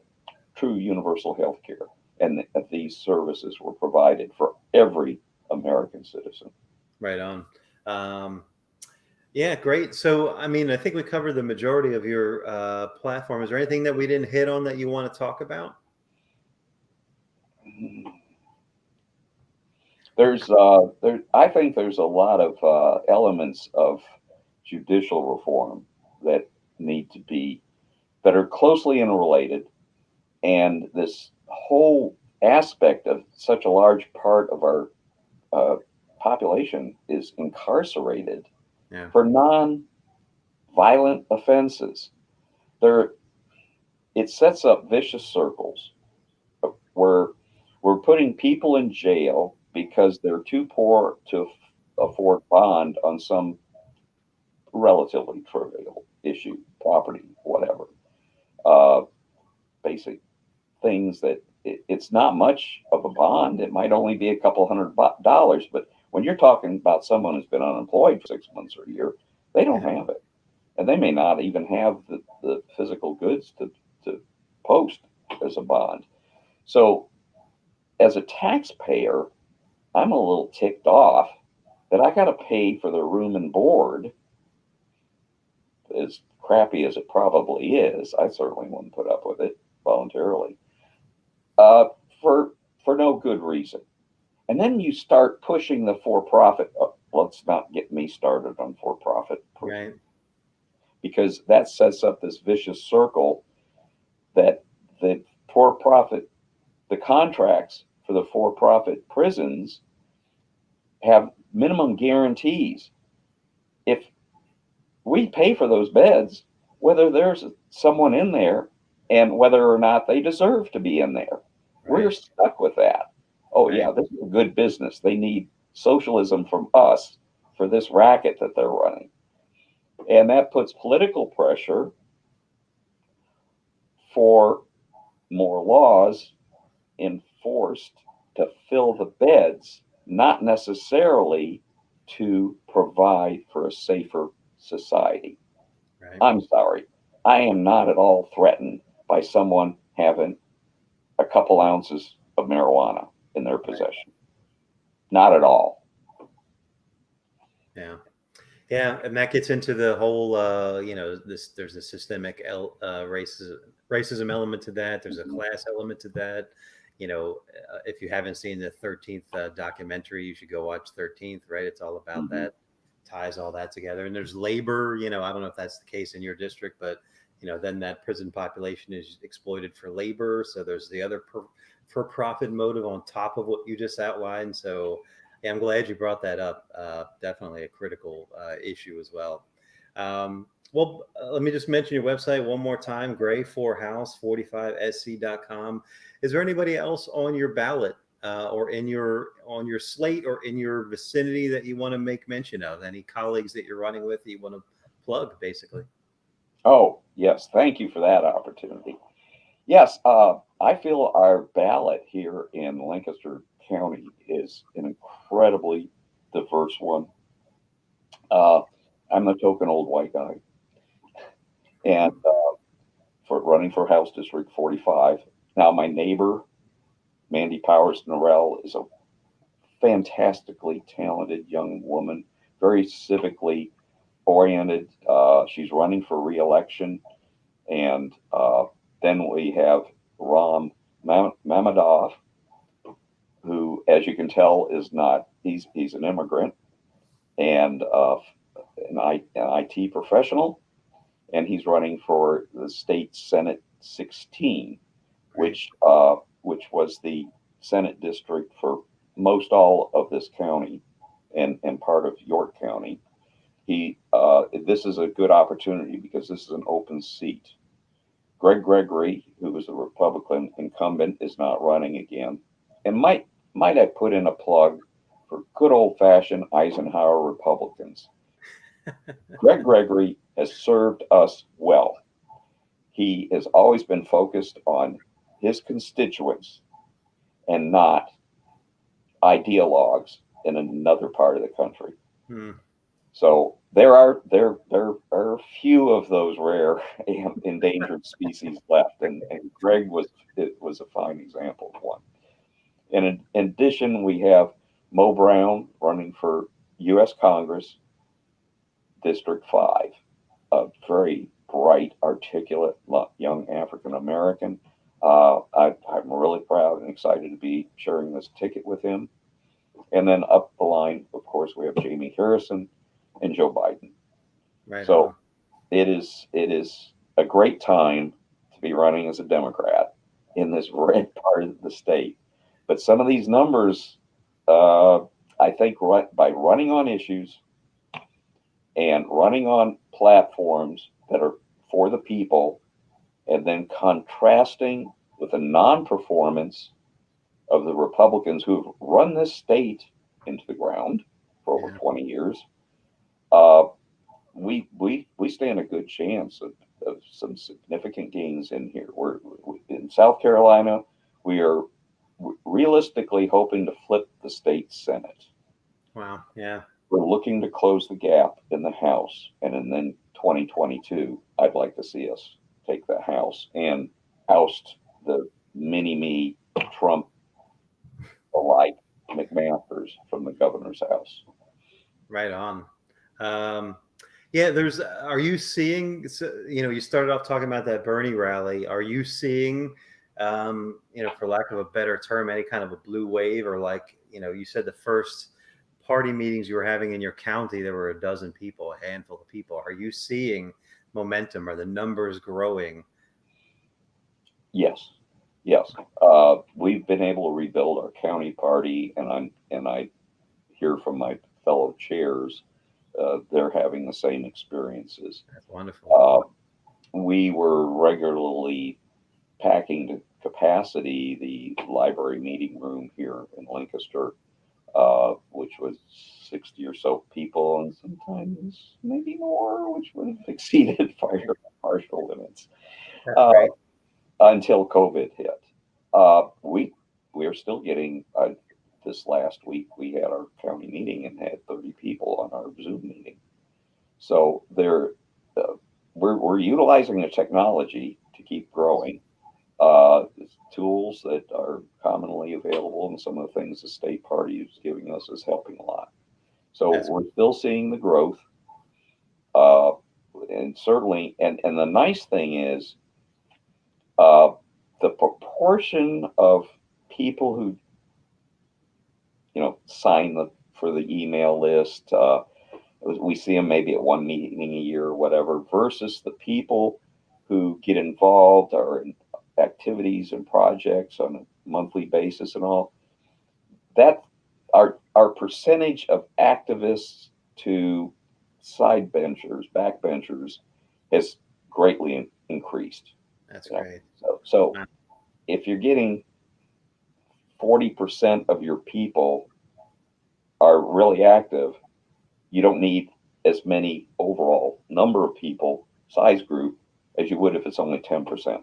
true universal health care, and that these services were provided for every American citizen. Right on. Um, yeah, great. So, I mean, I think we covered the majority of your platform. Is there anything that we didn't hit on that you want to talk about? I think there's a lot of elements of judicial reform that need to be that are closely interrelated, and this whole aspect of such a large part of our uh, population is incarcerated Yeah. for non-violent offenses. There, it sets up vicious circles where we're putting people in jail because they're too poor to afford bond on some relatively trivial issue, property, whatever, uh, basic things that it's not much of a bond. It might only be a couple $100, but when you're talking about someone who's been unemployed for 6 months or a year, they don't Yeah. have it, and they may not even have the physical goods to post as a bond. So, as a taxpayer, I'm a little ticked off that I got to pay for their room and board, as crappy as it probably is. I certainly wouldn't put up with it voluntarily, uh, for no good reason. And then you start pushing the for-profit. Let's not get me started on for-profit, Right. because that sets up this vicious circle that the for-profit, the contracts for the for-profit prisons have minimum guarantees. If we pay for those beds, whether there's someone in there and whether or not they deserve to be in there. We're Right. stuck with that. Oh, Right. yeah, this is a good business. They need socialism from us for this racket that they're running. And that puts political pressure for more laws enforced to fill the beds, not necessarily to provide for a safer society. Right. I'm sorry. I am not at all threatened by someone having a couple ounces of marijuana in their Right. possession. Not at all. Yeah. Yeah, and that gets into the whole, this. There's a systemic racism element to that. There's a class element to that. If you haven't seen the 13th documentary, you should go watch 13th. Right, it's all about Mm-hmm. that, ties all that together. And there's labor. I don't know if that's the case in your district, but then that prison population is exploited for labor. So there's the other for profit motive on top of what you just outlined. So yeah, I'm glad you brought that up. Definitely a critical issue as well. Let me just mention your website one more time, gray4house45sc.com. Is there anybody else on your ballot or on your slate or in your vicinity that you want to make mention of? Any colleagues that you're running with that you want to plug, basically? Oh, yes. Thank you for that opportunity. Yes, I feel our ballot here in Lancaster County is an incredibly diverse one. Uh, I'm the token old white guy, and for running for House District 45. Now, my neighbor, Mandy Powers Norrell, is a fantastically talented young woman, very civically oriented. She's running for reelection. And then we have Ram Mamadov, who, as you can tell, is not, he's an immigrant and an IT professional, and he's running for the state Senate 16, Right. which was the Senate district for most all of this county and part of York County. This is a good opportunity because this is an open seat. Greg Gregory, who was a Republican incumbent, is not running again. And might I put in a plug for good old fashioned Eisenhower Republicans? Greg Gregory has served us well. He has always been focused on his constituents and not ideologues in another part of the country. Hmm. So there are a few of those rare and endangered species left, and Greg was a fine example of one. And in addition, we have Mo Brown running for U.S. Congress, District 5, a very bright, articulate young African American. I'm really proud and excited to be sharing this ticket with him. And then up the line, of course, we have Jamie Harrison and Joe Biden. Right So on. it is a great time to be running as a Democrat in this red part of the state. But some of these numbers, uh, I think, by running on issues and running on platforms that are for the people, and then contrasting with the non-performance of the Republicans who've run this state into the ground for over Yeah. 20 years, uh, we stand a good chance of some significant gains in here. We're in South Carolina. We are realistically hoping to flip the state Senate. Wow. Yeah. We're looking to close the gap in the House, and then 2022, I'd like to see us take the House and oust the mini me Trump alike McMaster's from the governor's house. Right on. Um, yeah, are you seeing, you started off talking about that Bernie rally. Are you seeing, for lack of a better term, any kind of a blue wave, or like, you said the first party meetings you were having in your county, there were a dozen people, a handful of people. Are you seeing momentum? Are the numbers growing? Yes, yes. We've been able to rebuild our county party, and I hear from my fellow chairs, they're having the same experiences. That's wonderful. Uh, we were regularly packing to capacity the library meeting room here in Lancaster, which was 60 or so people, and sometimes maybe more, which would have exceeded fire marshal limits. That's Uh, great. until COVID hit. We are still getting. This last week we had our county meeting and had 30 people on our Zoom meeting. So uh, we're utilizing the technology to keep growing. Tools that are commonly available, and some of the things the state party is giving us is helping a lot. So That's we're still seeing the growth, uh, and certainly, and the nice thing is, uh, the proportion of people who sign for the email list. We see them maybe at one meeting a year or whatever, versus the people who get involved or in activities and projects on a monthly basis and all. That our percentage of activists to side benchers, backbenchers, has greatly increased. that's You know, great. so Wow. if you're getting 40% of your people are really active, you don't need as many overall number of people, size group, as you would if it's only 10%.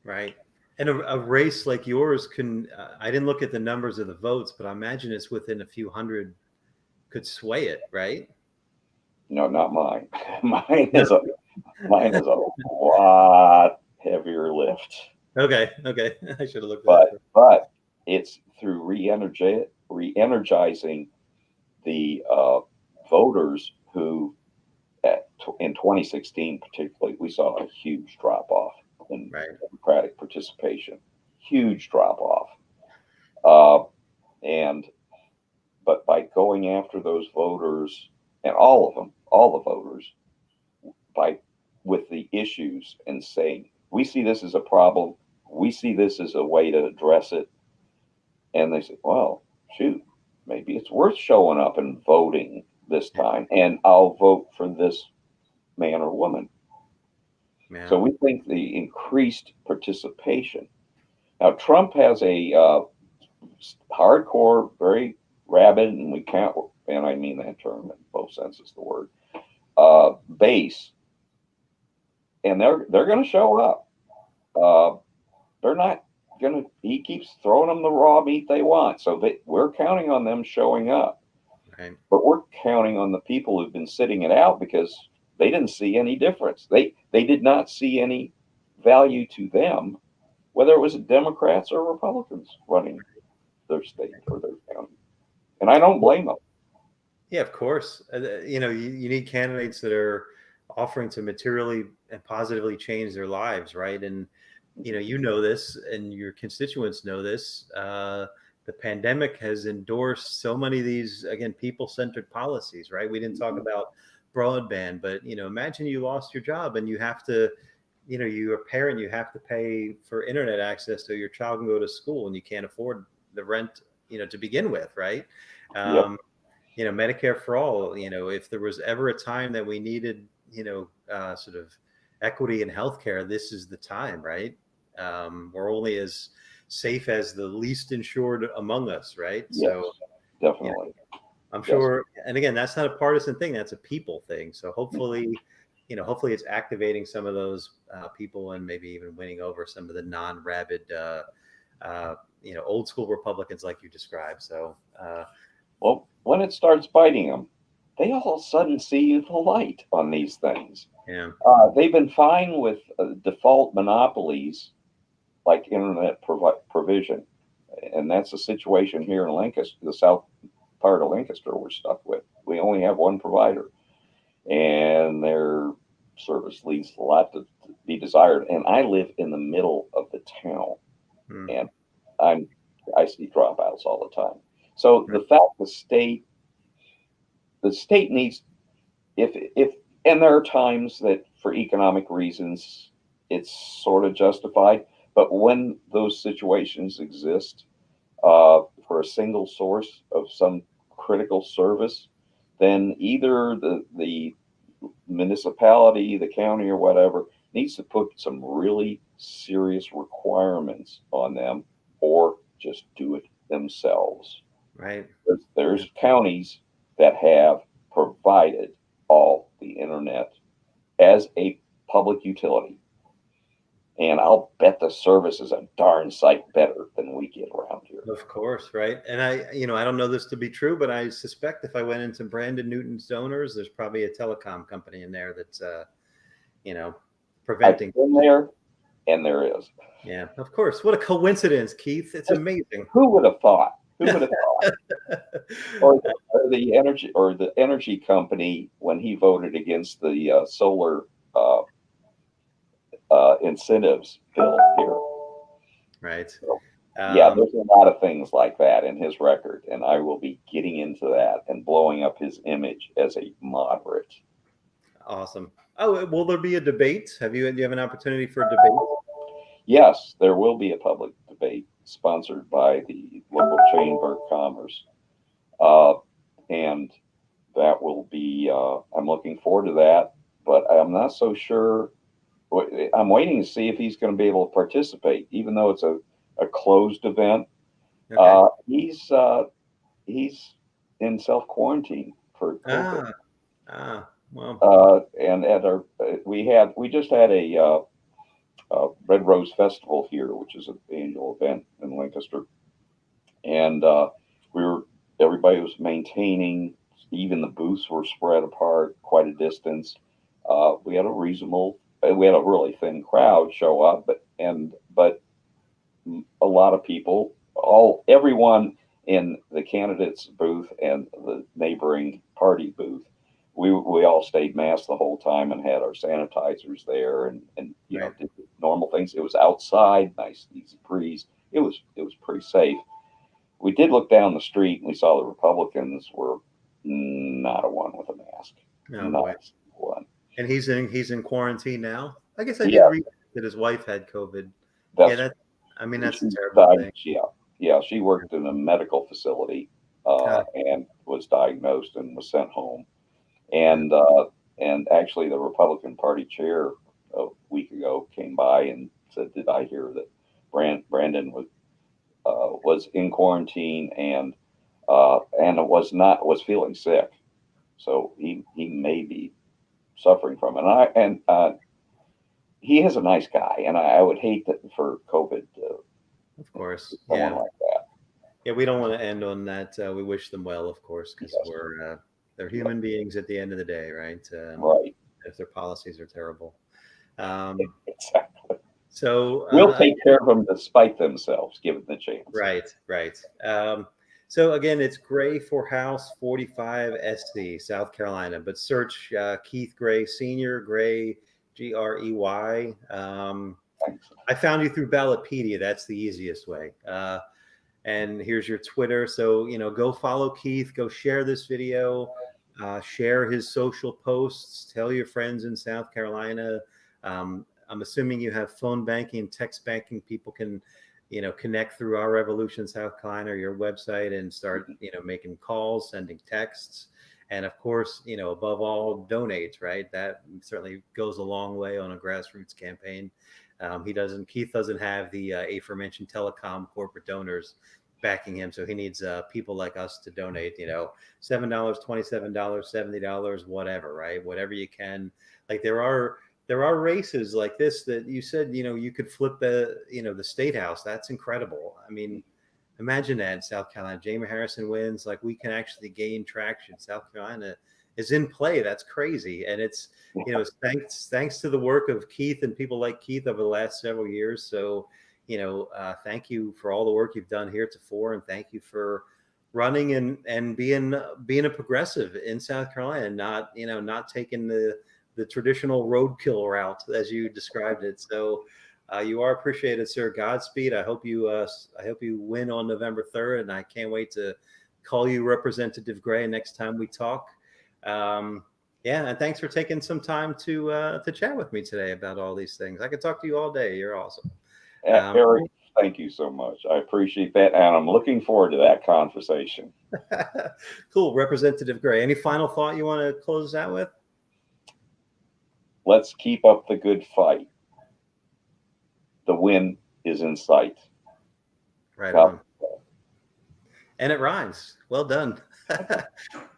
Right. And a race like yours I didn't look at the numbers of the votes, but I imagine it's within a few hundred could sway it, right? No, not mine. Mine No. is a mine is a lot heavier lift, Okay. Okay. I should have looked at but that. but it's through re-energizing the voters who in 2016 particularly, we saw a huge drop off in Right. Democratic participation, huge drop off. Uh, and but by going after those voters, and all of them, all the voters, by with the issues and saying, we see this as a problem, we see this as a way to address it, and they say, well, shoot, maybe it's worth showing up and voting this time, and I'll vote for this man or woman. Yeah. So we think the increased participation. Now, Trump has a hardcore, very rabid, and we can't, and I mean that term in both senses of the word, base, and they're going to show up. They're not going to. He keeps throwing them the raw meat they want, so we're counting on them showing up. Right. But we're counting on the people who've been sitting it out because they didn't see any difference. They did not see any value to them, whether it was Democrats or Republicans running their state or their county. And I don't blame them. Yeah, of course. You need candidates that are offering to materially and positively change their lives, right? And you know this, and your constituents know this. The pandemic has endorsed so many of these, again, people-centered policies, right? We didn't talk about broadband, but imagine you lost your job and you have to, you're a parent, you have to pay for internet access so your child can go to school, and you can't afford the rent, to begin with, right? Yep. Um, Medicare for all, if there was ever a time that we needed, sort of equity in healthcare, this is the time, right? We're only as safe as the least insured among us, right? Yes, So, definitely. I'm Yes. sure, and again, that's not a partisan thing, that's a people thing. So hopefully it's activating some of those people, and maybe even winning over some of the non-rabid, old school Republicans like you described. So, Well, when it starts biting them, they all of a sudden see the light on these things. yeah, They've been fine with default monopolies like internet provision, and that's the situation here in Lancaster, the south part of Lancaster. We're stuck with. We only have one provider, and their service leaves a lot to be desired. And I live in the middle of the town, mm, and I'm I see dropouts all the time. So the fact the state needs, if and there are times that for economic reasons it's sort of justified, but when those situations exist for a single source of some critical service, then either the municipality, the county, or whatever needs to put some really serious requirements on them, or just do it themselves. right. There's counties that have provided all the internet as a public utility, and I'll bet the service is a darn sight better than we get around here. Of course, right. And I don't know this to be true, but I suspect if I went into Brandon Newton's donors, there's probably a telecom company in there that's, you know, I've preventing. been there, and there is. Yeah, of course. What a coincidence, Keith. It's amazing. Who would have thought? Who would have thought? Or the energy company when he voted against the solar uh, incentives bill here. Right. So, yeah, Um, there's a lot of things like that in his record, and I will be getting into that and blowing up his image as a moderate. awesome. Oh, will there be a debate? Do you have an opportunity for a debate? Yes, there will be a public debate sponsored by the local Chamber of Commerce, and that will be. I'm looking forward to that, but I'm not so sure. I'm waiting to see if he's going to be able to participate, even though it's a closed event. Okay. He's in self quarantine for COVID. Well, And at our we just had a Red Rose Festival here, which is an annual event in Lancaster, and we were everybody was maintaining. Even the booths were spread apart quite a distance. We had a reasonable. We had a really thin crowd show up, but a lot of people, everyone in the candidates booth and the neighboring party booth, we all stayed masked the whole time and had our sanitizers there, and right. did the normal things. It was outside, nice easy breeze. It was pretty safe. We did look down the street and we saw the Republicans were not a one with a mask, Oh not boy. a one. And he's in quarantine now. I guess I did Yeah, read that his wife had COVID. Yeah, that's that's a she terrible died. thing. Yeah. She worked in a medical facility and was diagnosed and was sent home. Yeah. And actually, the Republican Party chair a week ago came by and said, "Did I hear that Brandon was in quarantine and was feeling sick? So he may be suffering from it." And he is a nice guy, and I would hate that for COVID to Of course. someone Yeah. like that. Yeah, we don't want to end on that. We wish them well, of course, because Yes, they're human beings at the end of the day, right? right. If their policies are terrible. Um, Exactly. so We'll take care of them despite themselves, given the chance. right, right. So again, it's Gray for House 45 SC, South Carolina, but search Keith Gray Senior, Gray, Grey. Thanks. I found you through Ballotpedia. That's the easiest way. And here's your Twitter. So, go follow Keith, go share this video, share his social posts, tell your friends in South Carolina. I'm assuming you have phone banking, text banking. People can, connect through Our Revolution South Carolina or your website and start, making calls, sending texts. And of course, above all, donate, right? That certainly goes a long way on a grassroots campaign. Keith doesn't have the aforementioned telecom corporate donors backing him. So he needs people like us to donate, $7, $27, $70, whatever, right? Whatever you can. Like there are races like this that you said, you could flip the state house. That's incredible. I mean, imagine that in South Carolina. Jamie Harrison wins. Like we can actually gain traction. South Carolina is in play. That's crazy. And it's, thanks to the work of Keith and people like Keith over the last several years. So, thank you for all the work you've done heretofore, and thank you for running and being a progressive in South Carolina, and not taking the traditional roadkill route as you described it. So you are appreciated, sir. Godspeed. I hope you win on November 3rd, and I can't wait to call you Representative Gray next time we talk. Yeah, and thanks for taking some time to chat with me today about all these things. I could talk to you all day. You're awesome. Eric, thank you so much. I appreciate that, and I'm looking forward to that conversation. Cool, Representative Gray. Any final thought you want to close out with? Let's keep up the good fight. The win is in sight. Right on. And it rhymes. Well done.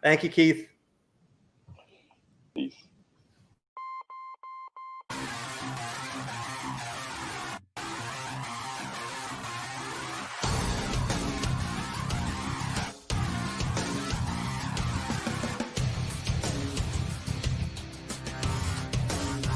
Thank you, Keith. Peace.